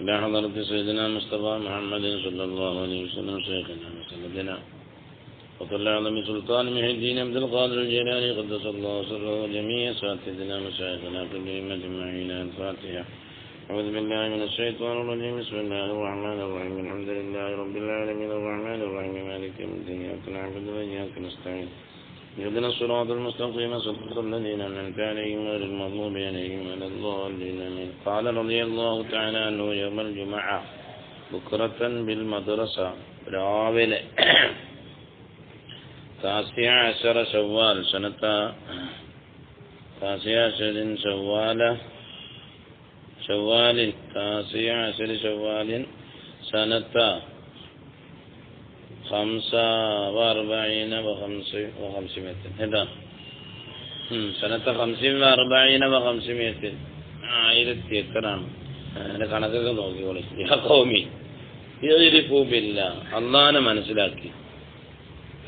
إلى حضرة سيدنا مصطفى محمد صلى الله عليه وسلم شيخنا وسندنا وطلع أعظم سلطان محي الدين عبد القادر الجيلاني قدس الله سره وجميع أساتذتنا مشايخنا كلهم أجمعين. الفاتحة. أعوذ بالله من الشيطان الرجيم. بسم الله الرحمن الرحيم. الحمد لله رب العالمين الرحمن الرحيم مالك يوم الدين إياك نعبد وإياك نستعين اهدنا الصراط المستقيم صراط الذين أنعمت عليهم غير المغضوب عليهم ولا الضالين. قال رضي الله تعالى عنه يوم الجمعة بكرة بالمدرسة راوله 19 شوال سنة 19 شوال 19 شوال سنة 45 و500 هذا سنة 45 و500 1000 എത്രയാണ് അതിന്റെ കണക്കൊക്കെ നോക്കിക്കോളി. യാ ഖൗമി ഇഗ്രിഫു ബില്ലാഹ്, അല്ലാഹനെ മനസ്സിലാക്കി.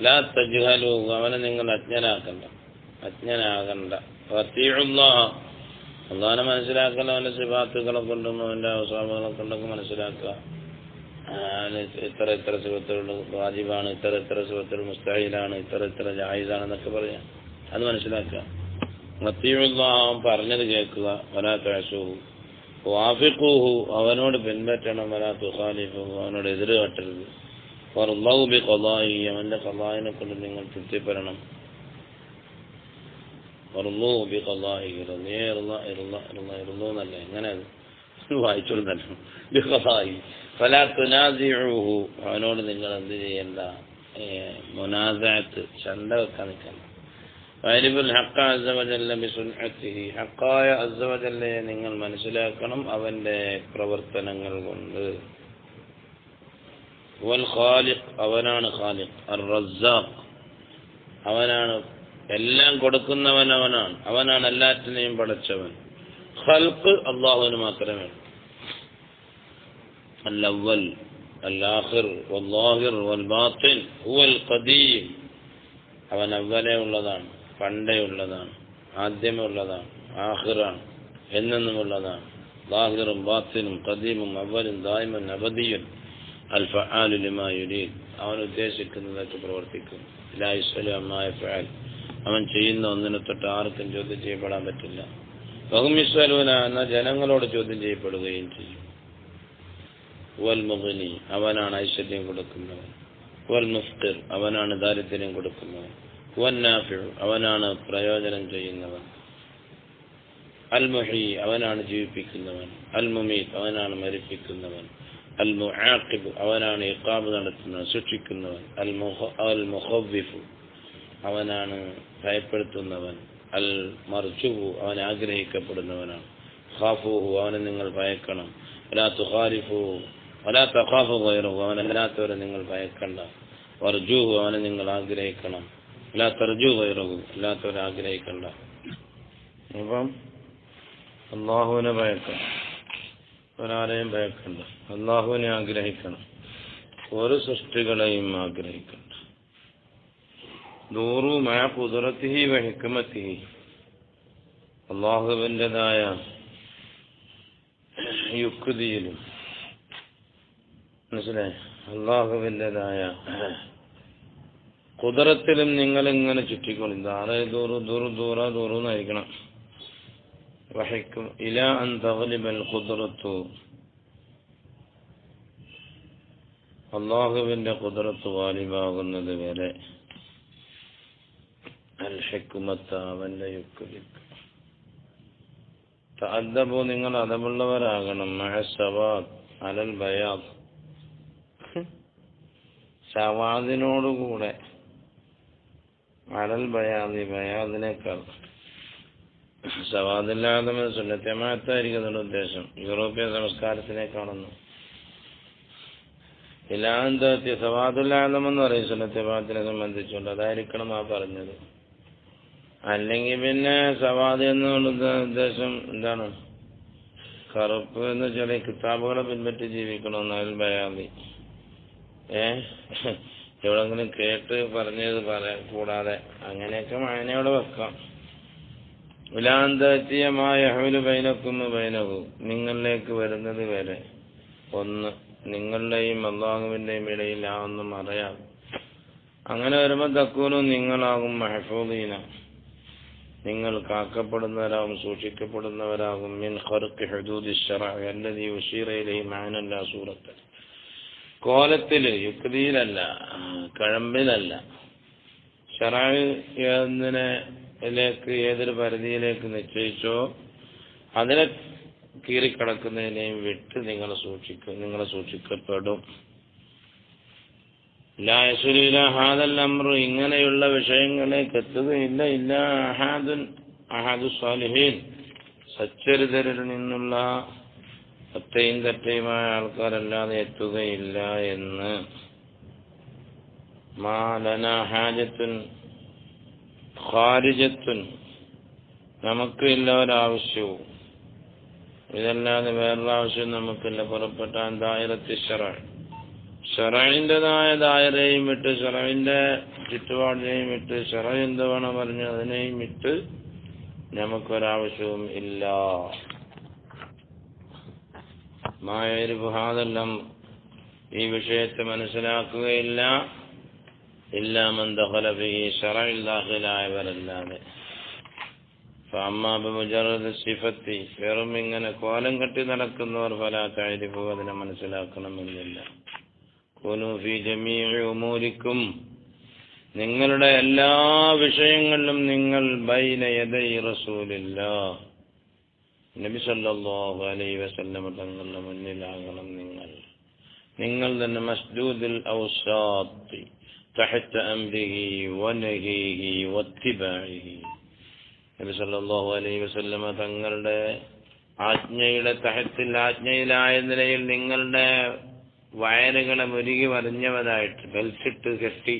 ലാ തജ്ഹലു, അവനെ നിങ്ങൾ അജ്ഞനാകണ്ട. വതീഉല്ലാഹ്, അല്ലാഹനെ മനസ്സിലാക്കൽ അവന്റെ സിഫാത്തുകളെ കൊണ്ടും അവന്റെ അവസാനങ്ങളെ കൊണ്ടൊക്കെ മനസ്സിലാക്കുക. ഇത്ര സിഫത്തുകൾ വാജിബാണ്, ഇത്ര സിഫത്തുകൾ മുസ്തഹീലാണ്, ഇത്ര ജായിസാണെന്നൊക്കെ പറയാം. അത് മനസ്സിലാക്കുക. വതീഉല്ലാഹ്, പറഞ്ഞത് കേൾക്കുക. വലാ തഅസൂഹു വാഫിഖൂഹു, അവനോട് പിൻപറ്റണം. വലാ തുഖാലിഫൂഹു, അവനോട് എതിര് കാട്ടരുത്. വറല്ലാഹു ബിഖളാഇഹി, അവന്റെ ഖളാഇനെ കൊണ്ട് നിങ്ങൾ തൃപ്തിപ്പെടണം. വറല്ലാഹു ബിഖളാഇഹി, റളിയല്ലാഹു എങ്ങനെ വായിച്ചോളുന്നല്ലോ. ബിഖളാഇഹി ഫലാ തുനാസിഉഹു, അവനോട് നിങ്ങൾ എന്ത് ചെയ്യണ്ട, മുനാസഅത്ത് ചണ്ട വെക്കാൻ നിൽക്കണ്ട. വഅരിഫുൽ ഹഖ്ഖ അസ്സ വജല്ല ബിസുൻഅത്തിഹി, ഹഖായ അസ്സ വജല്ലയെ നിങ്ങൾ മനസ്സിലാക്കണം അവന്റെ പ്രവർത്തനങ്ങൾ കൊണ്ട്. വൽ ഖാലിഖ്, അവനാണ് ഖാലിഖ്. അർ റസ്സാഖ്, അവനാണ് എല്ലാം കൊടുക്കുന്നവൻ, അവനാണ് എല്ലാറ്റിനെയും പടച്ചവൻ. ഖൽഖ് അല്ലാഹുവിന് മാത്രമേ. അൽ അവ്വൽ അൽ ആഖിർ വൽ ളാഹിർ വൽ ബാത്തിൻ ഹുവൽ ഖദീം, അവൻ അവ്വലേ ഉള്ളതാണ്, പണ്ടേ ഉള്ളതാണ്, ആദ്യമേ ഉള്ളതാണ്, ആഖിറാണ്, എന്നെന്നുമുള്ളതാണ്. ളാഹിറും ബാത്തിനും ഖദീമും അവ്വലും ദായിമുൻ അബദിയുൻ അൽ ഫഅാലു ലിമാ യുരീദ്, അവൻ ഉദ്ദേശിക്കുന്നതൊക്കെ പ്രവർത്തിക്കും. ലാ യുസ്അലു അമ്മാ യഫഅൽ, അവൻ ചെയ്യുന്ന ഒന്നിനെ തൊട്ട് ആർക്കും ചോദ്യം ചെയ്യപ്പെടാൻ പറ്റില്ല. വഹും യുസ്അലൂന, എന്ന ജനങ്ങളോട് ചോദ്യം ചെയ്യപ്പെടുകയും ചെയ്യും. വൽ മുഗ്നി, അവനാണ് ഐശ്വര്യം കൊടുക്കുന്നവൻ. വൽ മുഫ്തിർ, അവനാണ് ദാരിദ്ര്യം കൊടുക്കുന്നവൻ. വൻ നാഫിഉ, അവനാണ് പ്രയോജനം ചെയ്യുന്നവൻ. അൽ മുഹീ, അവനാണ് ജീവിപ്പിക്കുന്നവൻ. അൽ മുമീത്, അവനാണ് മരിപ്പിക്കുന്നവൻ. അൽ മുആഖിബ്, അവനാണ് ഇഖാബ് നടത്തുന്നവൻ, ശിക്ഷിക്കുന്നവൻ. അൽ മുഖവ്വിഫു, അവനാണ് ഭയപ്പെടുത്തുന്നവൻ. അൽ മർജൂബു, അവൻ ആഗ്രഹിക്കപ്പെടുന്നവനാണ്. ഖാഫൂഹു, അവനെ നിങ്ങൾ ഭയക്കണം. വലാ തുഖാലിഫു വലാ തഖാഫു ഗൈറഹു, അവനല്ലാത്തവരെ നിങ്ങൾ ഭയക്കണ്ട. വർജൂഹു, അവനെ നിങ്ങൾ ആഗ്രഹിക്കണം. വലാ തർജൂ ഗൈറഹു, അല്ലാത്തവരെ ആഗ്രഹിക്കണ്ട. അപ്പം അല്ലാഹുവിനെ ഭയക്കണം, ഒരാരെയും ഭയക്കണ്ട. അല്ലാഹുവിനെ ആഗ്രഹിക്കണം, ഒരു സൃഷ്ടികളെയും ആഗ്രഹിക്കണ്ട. ദൂറു മഅ ഖുദ്റതിഹി വ ഹിക്മതിഹി, അല്ലാഹുവിൻ്റെതായ യുക്തിയിലും, മനസ്സിലായി, അല്ലാഹുവിൻ്റെതായ ഖുദ്റത്തിലും നിങ്ങളിങ്ങനെ ചുറ്റിക്കൊള്ളി. ദൂറെന്നായിരിക്കണം. ഇലാ അൻ തഗ്ലിബൽ ഖുദ്റത്തു, അല്ലാഹുവിന്റെ ഖുദ്റത്ത് ഗാലിബാകുന്നത് വരെ. അൽ ഹിക്മത, അവന്റെ യുക്തി. തഅദ്ദബു, നിങ്ങൾ അദബുള്ളവരാകണം. മഅ സവാദ് അലൽ ബയാദ്, സവാദിനോടുകൂടെ. അലൽ ബയാദി, ബയാദിനേക്കാൾ. സവാദില്ലാതെ സുന്നത്തെ ജമാഅത്തായിരിക്കുന്നതിന്റെ ഉദ്ദേശം യൂറോപ്യൻ സംസ്കാരത്തിനെ കാണുന്നു. ഇലാന്തത്തി സവാദുല്ലാദമെന്ന് പറയും സുന്നത്തെ ജമാഅത്തിനെ സംബന്ധിച്ചുകൊണ്ട്, അതായിരിക്കണം ആ പറഞ്ഞത്. അല്ലെങ്കിൽ പിന്നെ സവാദ് എന്നുള്ള ഉദ്ദേശം എന്താണ്? കറുപ്പ് എന്ന് വെച്ചാൽ കിതാബുകളെ പിൻപറ്റി ജീവിക്കണമെന്ന്. അൽ ബയാദി എവിടെങ്കിലും കേട്ട് പറഞ്ഞത് പറയാൻ കൂടാതെ അങ്ങനെയൊക്കെ മായനയോടെ വെക്കാം. വിലാന്തമായ ബൈനക്കും ബൈനഹു, നിങ്ങളിലേക്ക് വരുന്നത് വരെ. ഒന്ന് നിങ്ങളുടെയും അല്ലാഹുവിന്റെയും ഇടയിൽ ആ ഒന്നും അറിയാം. അങ്ങനെ വരുമ്പോൾ തക്കൂനും നിങ്ങളാകും മഹ്ഫൂദീന, നിങ്ങൾ കാക്കപ്പെടുന്നവരാകും, സൂക്ഷിക്കപ്പെടുന്നവരാകും. മിൻ ഖർഖി ഹുദൂദി ശറഅ അല്ലദീ ഉശീറ ഇലൈഹി മഅന ലാ സൂറത്ത, കോലത്തില്, യുക്തിയിലല്ല, കഴമ്പിലല്ല. ശറഅ എന്നതിലേക്ക് ഏതൊരു പരിധിയിലേക്ക് നിശ്ചയിച്ചോ അതിനെ കീറിക്കടക്കുന്നതിനെയും വിട്ട് നിങ്ങളെ സൂക്ഷിക്കപ്പെടും. ലാ യസ്ലു ഇലാ ഹാദൽ അംറു, ഇങ്ങനെയുള്ള വിഷയങ്ങളിലേക്ക് എത്തുകയില്ല. ഇല്ല അഹദു സാലിഹീൻ, സച്ചരിതരിൽ നിന്നുള്ള ഒറ്റയും തെറ്റയുമായ ആൾക്കാരല്ലാതെ എത്തുകയില്ല എന്ന്. മാ ലനാ ഹാജത്തുൻ ഖാരിജത്തുൻ, നമുക്ക് ഇല്ല ഒരാവശ്യവും, ഇതല്ലാതെ വേറൊരാവശ്യവും നമുക്കില്ല. പുറപ്പെട്ട ദായിറത്തി ശറഅ, ശറഇന്റേതായ ദായറയും വിട്ട്, ശറഇന്റെ ചുറ്റുപാടിനെയും വിട്ട്, ശറഅ എന്ത് വേണം പറഞ്ഞു അതിനെയും വിട്ട് നമുക്കൊരാവശ്യവും ഇല്ല. മാ യഅരിഫു ഹാദൽ അംർ, ഈ വിഷയത്തെ മനസ്സിലാക്കുകയില്ല. ഇല്ലാ മൻ ദഖല ഫീഹി, ശറഇൽ ദാഖിലായവരല്ലാതെ. ഫഅമ്മാ ബിമുജറദ് സിഫത്തി, വെറും ഇങ്ങനെ കോലം കെട്ടി നടക്കുന്നവർ ഫലാ തഅരിഫു, അതിനെ മനസ്സിലാക്കണമെന്നില്ല. കുനൂ ഫീ ജമീഇ ഉമൂരിക്കും, നിങ്ങളുടെ എല്ലാ വിഷയങ്ങളിലും നിങ്ങൾ ബൈന യദൈ റസൂലില്ലാഹ്, നബി സല്ലല്ലാഹു അലൈഹി വസല്ലം തങ്ങളുടെ മുന്നിലാകണം. നിങ്ങൾ തന്നെ മസ്ദൂദുൽ ഔസാത്തി തഹത അംരിഹി വനഹിഹി വത്തിബാഇഹി, നബി സല്ലല്ലാഹു അലൈഹി വസല്ലം തങ്ങളുടെ ആജ്ഞയുടെ തഹത്തിൽ, ആജ്ഞയിലായ നിലയിൽ നിങ്ങളുടെ വയറുകളെ മുരുകി വരഞ്ഞവരായിട്ട് ബെൽറ്റിട്ട് കെട്ടി.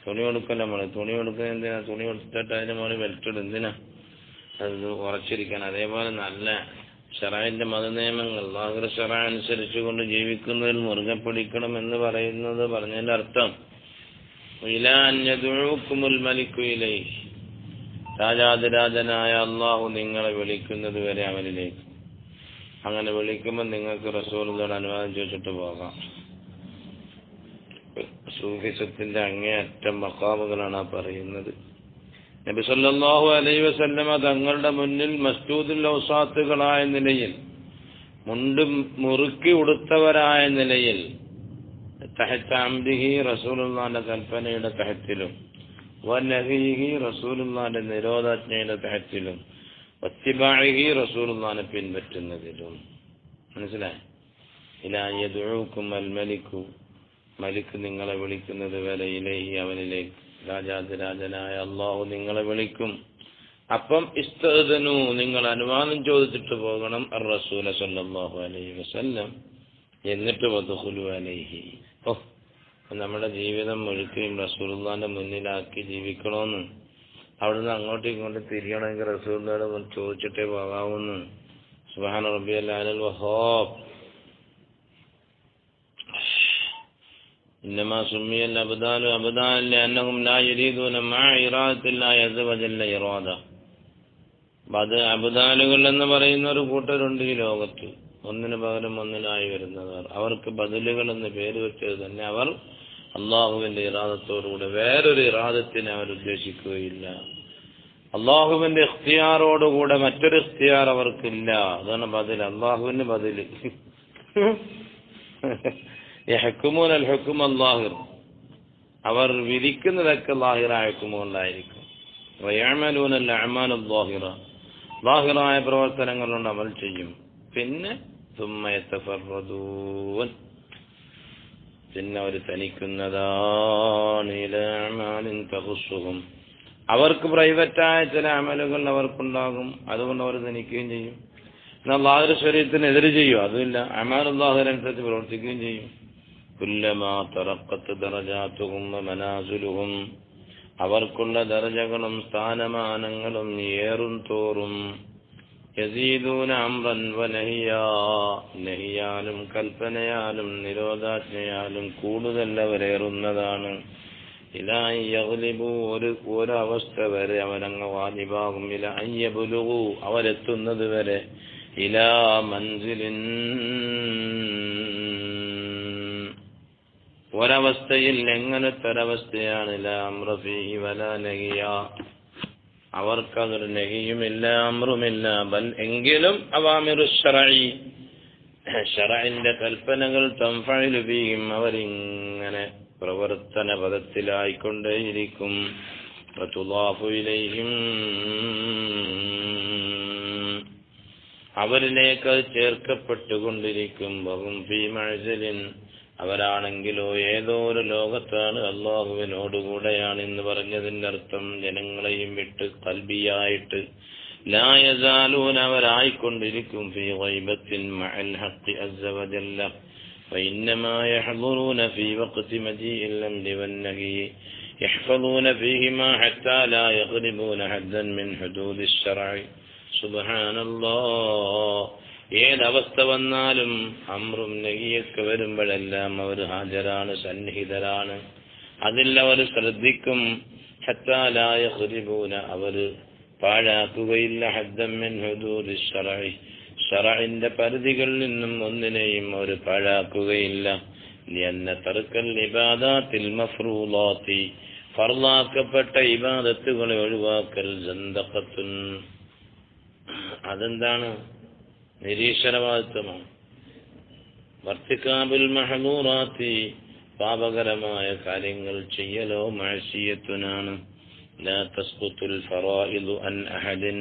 തുണി കൊടുക്കല്ല, നമ്മൾ തുണി കൊടുക്കുന്നത് എന്തിനാ? തുണി കൊടുത്തിട്ട് അതിന് മുകളിൽ ബെൽറ്റിടും, എന്തിനാ? അത് ഉറച്ചിരിക്കണം. അതേപോലെ നല്ല ശറഅന്റെ മതനിയമങ്ങൾ ളാഹിർ ശറഅ അനുസരിച്ച് കൊണ്ട് ജീവിക്കുന്നതിൽ മുറുകെ പിടിക്കണം എന്ന് പറഞ്ഞതിന്റെ അർത്ഥം ഇലാ അൻ യദ്ഉകുമുൽ മലിക്കു ഇലൈഹി, രാജാതിരാജനായ അല്ലാഹു നിങ്ങളെ വിളിക്കുന്നത് വരെ അവനിലേക്ക്. അങ്ങനെ വിളിക്കുമ്പോൾ നിങ്ങൾക്ക് റസൂലുള്ളാഹിയുടെ അനുവാദം ചോദിച്ചിട്ട് പോകാം. സൂഫിസത്തിന്റെ അങ്ങേയറ്റം മഖാമുകളാണ് ആ പറയുന്നത്. നബി സല്ലല്ലാഹു അലൈഹി വസല്ലമ തങ്ങളുടെ മുന്നിൽ മസ്ദൂദുൽ ഔസാത്തുകളായ നിലയിൽ, മുണ്ട് മുറുക്കി ഉടുത്തവരായ നിലയിൽ, തഹത അംരിഹി, റസൂലുള്ളാഹിന്റെ കൽപ്പനയുടെ തഹത്തിലും, വനഹിഹി, റസൂലുള്ളാഹിന്റെ നിരോധാജ്ഞയുടെ തഹത്തിലും, വത്തിബാഇഹി, റസൂലുള്ളാഹിനെ പിൻപറ്റുന്നതിലും. മനസ്സിലായി? ഇലാ യദ്ഉകും അൽ മലിക്കു, മലിക് നിങ്ങളെ വിളിക്കുന്നത് വരെ, ഇലൈഹി, അവനിലേക്ക്, രാജാതിരാജനായ അല്ലാഹു നിങ്ങളെ വിളിക്കും. അപ്പം ഇസ്തഅ്ദനു, നിങ്ങൾ അനുവാദം ചോദിച്ചിട്ട് പോകണം അർ റസൂല സല്ലല്ലാഹു അലൈഹി വസല്ലം, എന്നിട്ട് വദ്ഖുലു അലൈഹി. നമ്മുടെ ജീവിതം മുഴുക്കുകയും റസൂലുള്ളാഹിന്റെ മുന്നിലാക്കി ജീവിക്കണമെന്ന്, അവിടുന്ന് അങ്ങോട്ടും ഇങ്ങോട്ടും തിരിയണമെങ്കിൽ റസൂലുള്ളാഹിയോട് ചോദിച്ചിട്ടേ പോകാവുന്നു. സുബ്ഹാന റബ്ബിയൽ അലൽ വഹാബ്. إنما سمي الأبدان أبدان لأنهم لا يريدون مع إرادة الله عز وجل إرادة. അബദാലുകൾ എന്ന് പറയുന്ന ഒരു കൂട്ടരുണ്ട് ഈ ലോകത്ത്, ഒന്നിനു പകരം ഒന്നിനായി വരുന്നവർ. അവർക്ക് ബദലുകൾ എന്ന് പേര് വെച്ചത് തന്നെ അവർ അള്ളാഹുവിന്റെ ഇറാദത്തോടുകൂടെ വേറൊരു ഇറാദത്തിനെ അവർ ഉദ്ദേശിക്കുകയില്ല. അള്ളാഹുവിന്റെ ഇഖ്തിയാറോടുകൂടെ മറ്റൊരു ഇഖ്തിയാർ അവർക്കില്ല. അതാണ് ബദൽ, അള്ളാഹുവിന് ബദല്. യഹ്കുമൂന അൽ ഹുക്മ അല്ലാഹിർ, അവർ വിധിക്കുന്നതൊക്കെ ലാഹിറായ ഹുക്മുകൊണ്ടായിരിക്കും. വയഅമലൂന അൽ അഅമാൽ അല്ലാഹിറ, ലാഹിറായ പ്രവർത്തനങ്ങൾ കൊണ്ട് അമൽ ചെയ്യും. പിന്നെ സുമ്മ യതഫറദൂൻ, പിന്നെ അവർ തനിക്കുന്നതാണ്. ഇലാ അഅമാലിൻ തഖുസ്സുഹും, അവർക്ക് പ്രൈവറ്റായ ചില അമലുകൾ അവർക്കുണ്ടാകും, അതുകൊണ്ട് അവർ തനിക്കുകയും ചെയ്യും. എന്നാൽ ലാഹിർ ശരീഅത്തിനെതിരെ ചെയ്യും, അതുമില്ല, അഅമാലുല്ലാഹിറനുസരിച്ച് പ്രവർത്തിക്കുകയും ചെയ്യും. കുല്ലമാ തറഖത്ത് ദറജാതുഹും വമനാസിലുഹും, അവർക്കുള്ള ദർജകളും സ്ഥാനമാനങ്ങളും ഏറും തോറും, യസീദൂന അംറൻ വനഹിയാ, നഹിയാലും കൽപ്പനയാലും നിരോധാജ്ഞയാലും കൂടുതൽ അവരേറുന്നതാണ്. ഇലാ യഗ്ലിബു, ഒരവസ്ഥ വരെ അവരങ്ങ് വാജിബാകും. ഇലാ യബ്ലുഗു, അവരെത്തുന്നത് വരെ. ഇലാ മൻസിലിൻ ഒരവസ്ഥയിൽ എങ്ങനത്തെ ഒരവസ്ഥയാണ് ലാ അംറ ഫീഹി വലാ നഹിയ, അവർക്കതൊരു നഹിയുമില്ല അമ്രുമില്ല. ബൽ എങ്കിലും അവാമിറു ശറഈ, ശറഇന്റെ കൽപ്പനകൾ തൻഫഅലു ഫീഹിം, അവരിങ്ങനെ പ്രവർത്തന പദത്തിലായിക്കൊണ്ടേയിരിക്കും. വതുളാഫു ഇലൈഹിം, അവരിലേക്ക് ചേർക്കപ്പെട്ടുകൊണ്ടിരിക്കും. വഹും ഫീ മഅ്സലിൻ, അവരാണെങ്കിലോ ഏതോ ഒരു ലോകത്താണ്, അല്ലാഹുവിനോടുകൂടെയാണ് എന്ന് പറഞ്ഞതിന്റെ അർത്ഥം ജനങ്ങളെയും വിട്ട് ഖൽബിയായിട്ട്. ലാ യസാലൂന, അവരായിക്കൊണ്ടിരിക്കും. ഫീ ഗൈബത്തിൻ മഅൽ ഹഖ് അസ്സ വജല്ല, ഫഇന്നമാ യഹ്ദുറൂന ഫീ വഖ്തി മജീഇൽ അംരി വന്നഹി യഹ്ഫദൂന ഫീഹിമാ ഹത്താ ലാ യഖ്രിബൂന ഹദ്ദൻ മിൻ ഹുദൂദിശ് ശർഇ. സുബ്ഹാനല്ലാഹ്, ഏതവസ്ഥ വന്നാലും അമ്രും നഹിയൊക്കെ വരുമ്പോഴെല്ലാം അവർ ഹാജരാണ്, സന്നിഹിതരാണ്, അതിൽ അവർ ശ്രദ്ധിക്കും. ഹത്താ ലാ യഖ്രിബൂന, അവർ പാഴാക്കുകയില്ല. ഹദ്ദൻ മിൻ ഹുദൂദിശ് ശർഇ, ശർഇന്റെ പരിധികളിൽ നിന്നും ഒന്നിനെയും അവർ പാഴാക്കുകയില്ല. ലിഅന്ന തർക്കൽ ഇബാദാത്തിൽ മഫ്റൂളാത്തി, ഫർളാക്കപ്പെട്ട ഇബാദത്തുകളെ ഒഴിവാക്കൽ സന്ദഖത്തുൻ, അതെന്താണ്? നിരീശ്വരവാദിത്വമാണ്. വർത്തിക്കാബുൽ മഹ്ദൂറാത്തി, പാപകരമായ കാര്യങ്ങൾ ചെയ്യലോ മഅസിയത്തുനാണ്. ലാ തസ്ഖുതുൽ ഫറായിദു അൻ അഹദിൻ,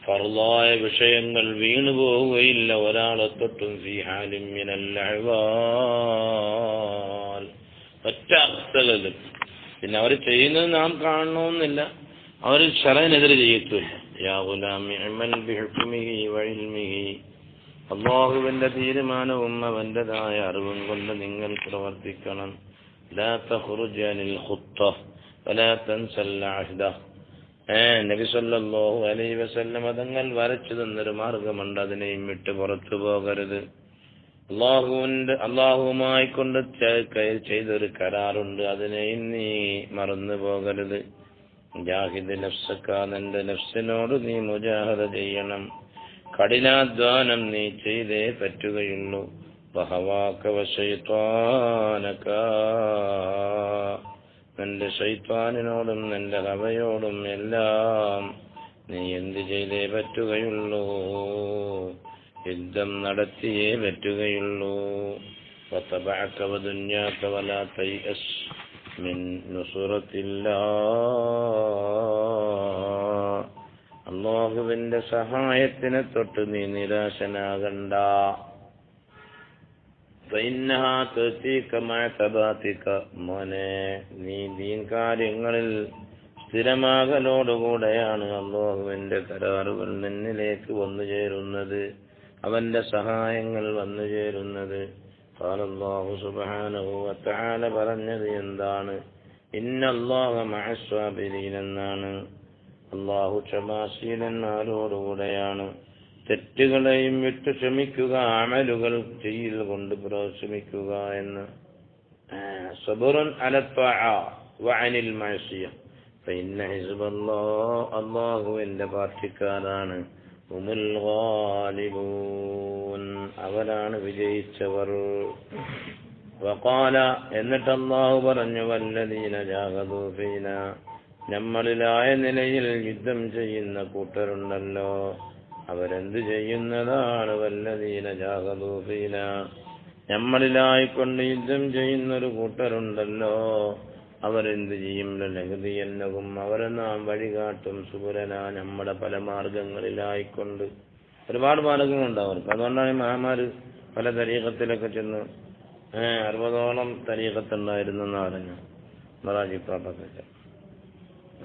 ഫർളായ വിഷയങ്ങൾ വീണുപോവുകയില്ല ഒരാളെ തൊട്ടും. ഫീ ഹാലിൻ മിനൽ അഹ്വാൽ, ഒറ്റ അവസ്ഥകളിലും. പിന്നെ അവർ ചെയ്യുന്നത് നാം കാണണമെന്നില്ല, അവർ ശറഇനെതിരെ ചെയ്യത്തുമില്ല. യാ ഗുലാമി ഇഅ്മൽ ബിഹുക്മിഹി വഇൽമിഹി, അല്ലാഹുവിന്റെ തീരുമാനവും അവന്റേതായ അറിവും കൊണ്ട് നിങ്ങൾ പ്രവർത്തിക്കണം. ലാ തഖ്റുജ് അനിൽ ഖുത്ത വലാ തൻസൽ അഹ്ദ, നബി സല്ലല്ലാഹു അലൈഹി വസല്ലം തങ്ങൾ വരച്ചു തന്നൊരു മാർഗമുണ്ട്, അതിനെയും വിട്ട് പുറത്തു പോകരുത്. അല്ലാഹുവുമായി കൊണ്ട് ചെയ്തൊരു കരാറുണ്ട്, അതിനെയും നീ മറന്നു പോകരുത്. ജാഹിദ് നഫ്സക, നിന്റെ നഫ്സിനോട് നീ മുജാഹദ ചെയ്യണം, കഠിനാധ്വാനം നീ ചെയ്തേ പറ്റുകയുള്ളൂ. വഹവാക വശൈത്വാനക, നിന്റെ ശൈത്വാനിനോടും നിന്റെ ഹവയോടും എല്ലാം നീ എന്ത് ചെയ്തേ പറ്റുകയുള്ളൂ, യുദ്ധം നടത്തിയേ പറ്റുകയുള്ളൂ. വതബഅക വദുന്യാക വലാ തൈഅസ് മിൻ നുസ്റത്തില്ലാഹ്, അല്ലാഹുവിന്റെ സഹായത്തിനെ തൊട്ട് നീ നിരാശനാകണ്ട. ഫഇന്നഹാ തഅതീക മഅ തബാതിക, മോനെ നീ ദീൻ കാര്യങ്ങളിൽ സ്ഥിരമാകലോടുകൂടെയാണ് അല്ലാഹുവിന്റെ കരാറുകൾ നിന്നിലേക്ക് വന്നു ചേരുന്നത്, അവന്റെ സഹായങ്ങൾ വന്നു ചേരുന്നത്. ഖാലല്ലാഹു സുബ്ഹാനഹു വതആല, പറഞ്ഞത് എന്താണ്? ഇന്നല്ലാഹ മഅസ് സ്വാബിരീൻ എന്നാണ്. അല്ലാഹു ക്ഷമാശീലന്മാരോടുകൂടെയാണ്. തെറ്റുകളെയും വിട്ട് ക്ഷമിക്കുക, അമലുകൾ ചെയ്യൽ കൊണ്ട് ശ്രമിക്കുക എന്ന്. സബറുൻ അലാ ത്വഅ വഅനിൽ മഅസിയ ഫഇന്ന ഹിസ്ബല്ലാഹ്, അല്ലാഹുവിന്റെ പാർട്ടിക്കാരാണ്. ഹുമുൽ ഗാലിബൂൻ, അവരാണ് വിജയിച്ചവർ. വഖാല, എന്നിട്ട് അല്ലാഹു പറഞ്ഞു, വല്ലദീന ജാഹദൂ ഫീനാ, നമ്മളിലായ നിലയിൽ യുദ്ധം ചെയ്യുന്ന കൂട്ടരുണ്ടല്ലോ, അവരെന്ത് ചെയ്യുന്നതാണ്? വല്ലദീന ജാഹദൂ ഫീനാ, നമ്മളിലായിക്കൊണ്ട് യുദ്ധം ചെയ്യുന്നൊരു കൂട്ടരുണ്ടല്ലോ, അവരെന്ത് ചെയ്യും? ലനഹ്ദിയന്നഹും, അവരെ നാം വഴികാട്ടും. സുബുലന, നമ്മുടെ പല മാർഗങ്ങളിലായിക്കൊണ്ട്. ഒരുപാട് മാർഗങ്ങളുണ്ട് അവർക്ക്. അതുകൊണ്ടാണ് മഹാന്മാര് പല തരീഖത്തിലൊക്കെ ചെന്ന് 60ഓളം തരീഖത്തുണ്ടായിരുന്നെന്ന് പറഞ്ഞു മറാജിപ്പാപ്പൊക്കെ.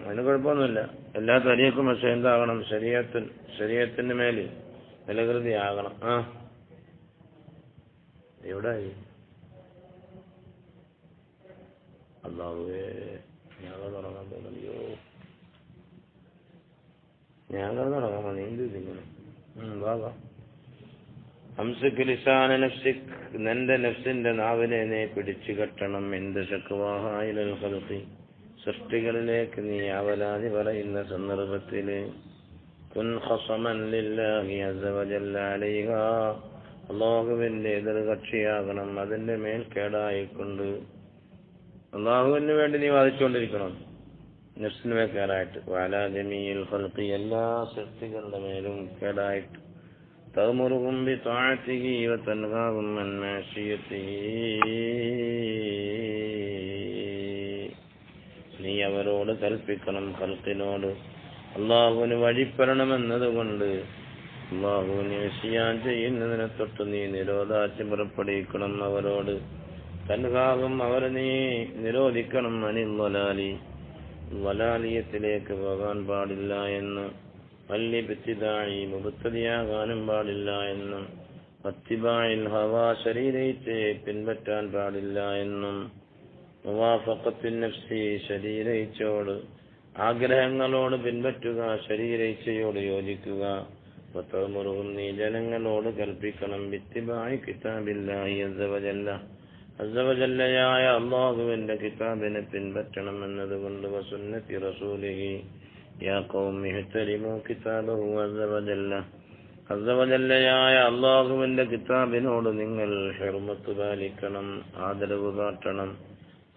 അതിന് കുഴപ്പമൊന്നുമില്ല. എല്ലാ തരീഖും പക്ഷെ എന്താകണം? ശരീഅത്തിന് മേല് നിലകൃതിയാകണം. എവിടായി? അല്ലാഹുവേ, ഞാൻ തുടങ്ങാൻ തോന്നിയോ? ഞാൻ തുടങ്ങാമോ? നീന്ത് തിങ്ങനെ വാ. അംസിക് ലിസാന നഫ്സിക്, നിന്റെ നഫ്സിന്റെ നാവിനെ നീ പിടിച്ചു കെട്ടണം. എന്ത് ശക്വാഹായിലൽ ഖൽഖി, സൃഷ്ടികളിലേക്ക് നീ അവലാതി പറയുന്ന സന്ദർഭത്തില് കുൻ ഖസമൻ ലില്ലാഹി അസ്സ വജല്ല അലൈഹാ, അള്ളാഹുവിന്റെ എതിർ കക്ഷിയാകണം, അതിന്റെ മേൽ കേടായിക്കൊണ്ട് അള്ളാഹുവിന് വേണ്ടി നീ വാദിച്ചുകൊണ്ടിരിക്കണം, നഫ്സിന് മേൽ കേടായിട്ട്. വഅലാ ജമീഇൽ ഖൽഖി, എല്ലാ സൃഷ്ടികളുടെ മേലും കേടായിട്ട്. തഅ്മുറുഹും ബിത്വാഅതിഹി വതൻഹാഹും അൻ മഅസിയതിഹി, നീ അവരോട് കൽപ്പിക്കണം, ഖൽഖിനോട് അള്ളാഹുവിന് വഴിപ്പെടണമെന്നതുകൊണ്ട് അള്ളാഹുവിനെ ചെയ്യാൻ ചെയ്യുന്നതിനെ തൊട്ട് നീ നിരോധാജ്ഞ പുറപ്പെടുവിക്കണം അവരോട്. തൻഹാഹും, അവരെ നീ നിരോധിക്കണം, അനിൽ വലാലി, വലാലിയത്തിലേക്ക് പോകാൻ പാടില്ല എന്ന്, വല്ലിബ്തിദാഇ, മുബ്തദിയാകാനും പാടില്ല എന്നും, വത്തിബാഇൽ ഹവാ, ശരീരത്തെ പിൻപറ്റാൻ പാടില്ല എന്നും, മുവാഫഖത്തിൻ നഫ്സി, ശരീരയിച്ചോട് ആഗ്രഹങ്ങളോട് പിൻപറ്റുക, ശരീരയിച്ചയോട് യോജിക്കുക. വതഅ്മുറുഹും, നീ ജനങ്ങളോട് കൽപ്പിക്കണം, ബിത്തിബാഇ കിതാബില്ലാഹി അസ്സവജല്ല, അസ്സവജല്ലയായ അല്ലാഹുവിന്റെ കിതാബിനെ പിൻപറ്റണം എന്നതുകൊണ്ട്. വസുന്നതി റസൂലിഹി, യാ ഖൗമി ഇഹ്തരിമു കിതാബഹു അസ്സവജല്ല, അസ്സവജല്ലയായ അല്ലാഹുവിന്റെ കിതാബിനോട് നിങ്ങൾ ഹുർമത്ത് പാലിക്കണം, ആദരവ് കാട്ടണം.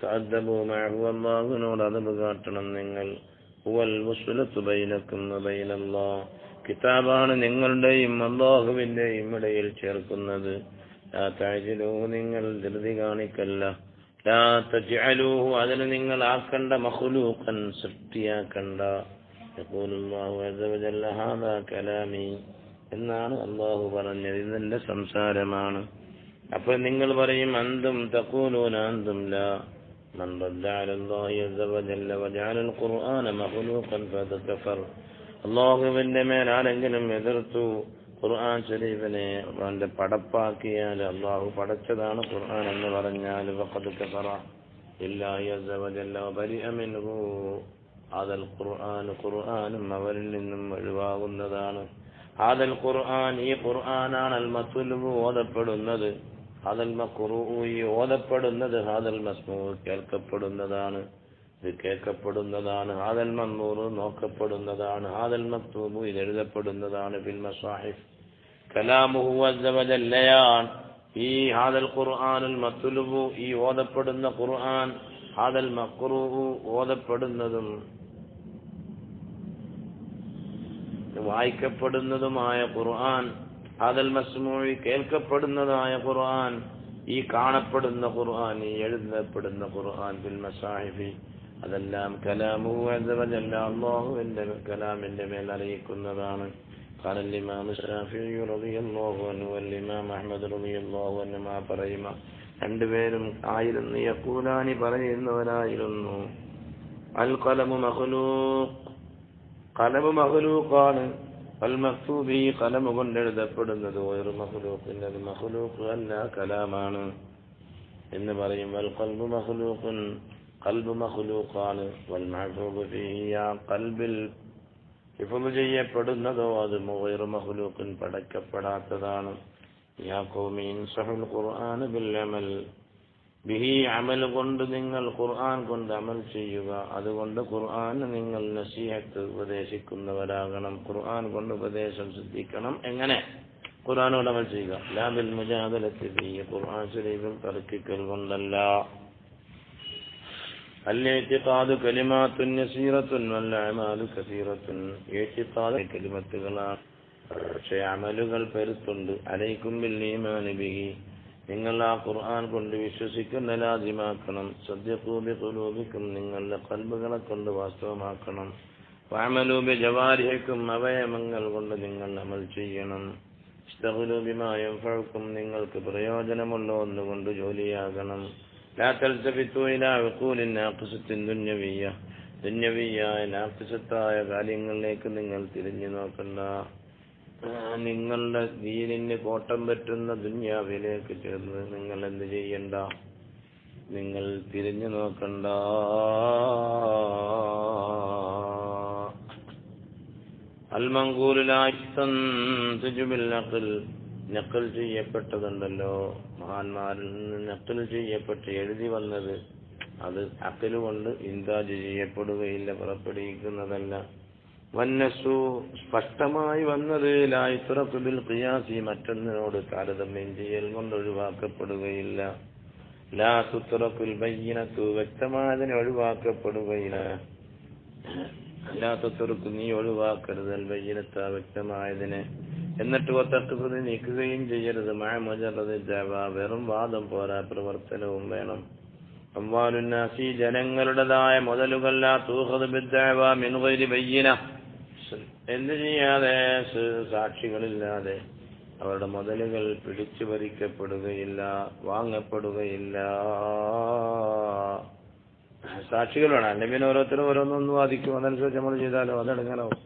തഅദ്ദബു മഅഹു, അല്ലാഹുവിനോട് അദബ് കാട്ടണം നിങ്ങൾ. ഹുവൽ വസ്ലത്തു ബൈനക്കും വബൈനല്ലാഹ്, കിതാബാണ് നിങ്ങളുടെയും അല്ലാഹുവിന്റെയും ഇടയിൽ ചേർക്കുന്നത്. ലാ തഅജിലൂഹു, നിങ്ങൾ ധൃതി കാണിക്കല്ല. ലാ തജ്അലൂഹു, അതിനെ നിങ്ങൾ ആക്കണ്ട, മഖ്ലൂഖൻ, സൃഷ്ടിയാക്കണ്ട. യഖൂലുല്ലാഹു അസ്സ വജല്ല ഹാദാ കലാമി, എന്നാണ് അല്ലാഹു പറഞ്ഞത്, ഇതെന്റെ സംസാരമാണ്. അപ്പോൾ നിങ്ങൾ പറയും, അന്തും തഖൂലൂന അന്തും ലാ, മൻ റദ്ദ അലല്ലാഹി അസ്സ വജല്ല വജഅലൽ ഖുർആന മഖ്ലൂഖൻ ഫഖദ് കഫർ, അല്ലാഹുവിന്റെ മേൽ ആരെങ്കിലും എതിർത്തു ഖുർആൻ ശരീഫിനെ അവന്റെ പടപ്പാക്കിയാൽ, അല്ലാഹു പടച്ചതാണ് ഖുർആൻ എന്ന് പറഞ്ഞാൽ, ഫഖദ് കഫറ ബില്ലാഹി അസ്സ വജല്ല വബരിഅ മിൻഹു, ഹാദൽ ഖുർആൻ, ഖുർആനും അവരിൽ നിന്നും ഒഴിവാകുന്നതാണ്. ഹാദൽ ഖുർആൻ, ഈ ഖുർആനാണ്, അൽ മത്ലൂബ്, ഓതപ്പെടുന്നത്, ഹാദൽ മഖ്റൂഉ, ഈ ഓതപ്പെടുന്നത്, ഹാദൽ മസ്മൂഉ, കേൾക്കപ്പെടുന്നതാണ്, ഇത് കേൾക്കപ്പെടുന്നതാണ്, ഹാദൽ മൻദൂർ, നോക്കപ്പെടുന്നതാണ്, ഹാദൽ മക്തൂബ്, ഇത് എഴുതപ്പെടുന്നതാണ്, ഫിൽ മസാഹിഫ് കലാമുഹു അസ്സ വജല്ലയാൻ, ഈ ഹാദൽ ഖുർആനുൽ മത്ലൂബ്, ഈ ഓതപ്പെടുന്ന ഖുർആൻ, ഹാദൽ മഖ്റൂഉ, ഓതപ്പെടുന്നതും വായിക്കപ്പെടുന്നതുമായ ഖുർആൻ, ഹാദൽ മസ്മൂഇ, കേൾക്കപ്പെടുന്നതായ ഖുർആൻ, ഈ കാണപ്പെടുന്ന ഖുർആൻ, ഈ എഴുതപ്പെടുന്ന ഖുർആൻ, ഫിൽ മസാഹിഫി, അതെല്ലാം കലാമുഹു അസ്സ വജല്ല, അല്ലാഹുവിന്റെ കലാമിന്റെ മേൽ അറിയിക്കുന്നതാണ്. ഖാല ഇമാം ശാഫിഈ റളിയല്ലാഹു അൻഹു വൽ ഇമാം അഹ്മദ് റളിയല്ലാഹു അൻഹുമാ പറയുമ, രണ്ടുപേരും ആയിരുന്നു, യഖൂലാനി, പറയുന്നവരായിരുന്നു, അൽ ഖലമു മഖ്ലൂഖ്, ഖലമു മഖ്ലൂഖാണ്, അൽ മക്തൂബി, ഖലമു കൊണ്ട് എഴുതപ്പെടുന്നത്, ഗൈറു മഖ്ലൂഖിൻ, അത് മഖ്ലൂഖ് അല്ല, കലാമാണ് എന്ന് പറയും. വൽ ഖൽബു മഖ്ലൂഖുൻ, ഖൽബ് മഖ്ലൂഖാണ്, വൽ മഹ്ഫൂദു ഫീഹി, ആ ഖൽബിൽ ഹിഫ്ള് ചെയ്യപ്പെടുന്നതോ അത് ഗൈറു മഖ്ലൂഖിൻ, പടക്കപ്പെടാത്തതാണ്. യാ ഖൗമി ഇൻസഹുൽ ഖുർആന ബിൽ അമൽ ബിഹി, അമൽ കൊണ്ട് നിങ്ങൾ ഖുർആൻ കൊണ്ട് അമൽ ചെയ്യുക, അതുകൊണ്ട് ഖുർആൻ നിങ്ങൾ നസീഹത്ത്, ഉപദേശിക്കുന്നവരാകണം, ഖുർആൻ കൊണ്ട് ഉപദേശം സിദ്ധിക്കണം. എങ്ങനെ? ഖുർആനോട് അമൽ ചെയ്യുക. ലാ ബിൽ മുജാദലത്തി ഫീഹി, ഖുർആൻ ശരീഫിൽ തർക്കിക്കൽ കൊണ്ടല്ല. അൽ-ഇഅ്തിഖാദു കലിമാത്തുൻ യസീറത്തുൻ വൽ അഅമാലു കസീറത്തുൻ, ഇഅ്തിഖാദ് കലിമത്തുകളാണ്, പക്ഷേ അമലുകൾ പെരുത്തുണ്ട്. അലൈക്കും ബിൽ ഈമാനി ബിഹി, നിങ്ങൾ ആ ഖുർആൻ കൊണ്ട് വിശ്വസിക്കുന്ന ലാസിമാക്കണം. സദ്ദിഖൂ ബിഖുലൂബിക്കും, നിങ്ങളുടെ ഖൽബുകളെ കൊണ്ട് വാസ്തവമാക്കണം. വഅമലൂ ബിജവാരിഹിക്കും, അവയവങ്ങൾ കൊണ്ട് നിങ്ങൾ അമൽ ചെയ്യണം. ഇസ്തഗ്ലൂ ബിമാ യൻഫഉക്കും, നിങ്ങൾക്ക് പ്രയോജനമുള്ള ഒന്നുകൊണ്ട് ജോലിയാകണം. ലാ തൽതഫിതു ഇലാ ഉഖൂലിൻ നാഖിസത്തിൻ ദുന്യവിയ്യ, ദുന്യവിയ്യായ നാഖിസത്തായ കാര്യങ്ങളിലേക്ക് നിങ്ങൾ തിരിഞ്ഞു നോക്കണ്ട. നിങ്ങളുടെ ദീനിന് കോട്ടം പറ്റുന്ന ദുന്യാവിലേക്ക് ചേർന്ന് നിങ്ങൾ എന്ത് ചെയ്യണ്ട, നിങ്ങൾ തിരിഞ്ഞു നോക്കണ്ട. നഖൽ ചെയ്യപ്പെട്ടതുണ്ടല്ലോ, മഹാന്മാരിൽ നിന്ന് നഖൽ ചെയ്യപ്പെട്ട് എഴുതി വന്നത്, അത് അഖൽ കൊണ്ട് ഇൻതാജ് ചെയ്യപ്പെടുകയില്ല, പുറപ്പെടുവിക്കുന്നതല്ല. വന്നസു സ്പഷ്ടമായി വന്നത് ലാ യുത്റഖു ബിൽ ഖിയാസി മറ്റൊന്നിനോട് താരതമ്യം ചെയ്യൽ കൊണ്ട് ഒഴിവാക്കപ്പെടുകയില്ല. ലാ തുത്റഖുൽ ബയ്യിനതു വ്യക്തമായതിനെ ഒഴിവാക്കപ്പെടുകയില്ല. ലാ തുത്റഖു നീ ഒഴിവാക്കരുത് അൽ ബയ്യിനത വ്യക്തമായതിനെ. എന്നിട്ട് വതഖ്ഫുദ് നീക്കുകയും ചെയ്യരുത്. മഅ മുജറദ് ദഅവ വെറും വാദം പോരാ, പ്രവർത്തനവും വേണം. അംവാലുന്നാസി ജനങ്ങളുടേതായ മുതലുകൾ ലാ തൂഖദ് ബിദ്ദഅവ മിൻ ഗൈരി ബയ്യിന എന്ത് ചെയ്യാതെ സാക്ഷികളില്ലാതെ അവരുടെ മുതലുകൾ പിടിച്ചു പറിക്കപ്പെടുകയില്ല, വാങ്ങപ്പെടുകയില്ല. സാക്ഷികൾ വേണം. അല്ലെങ്കിൽ ഓരോരുത്തരും ഓരോന്നൊന്നും വാദിക്കും, അതനുസരിച്ച് നമ്മൾ ചെയ്താലോ അതെടുങ്ങാനാവും.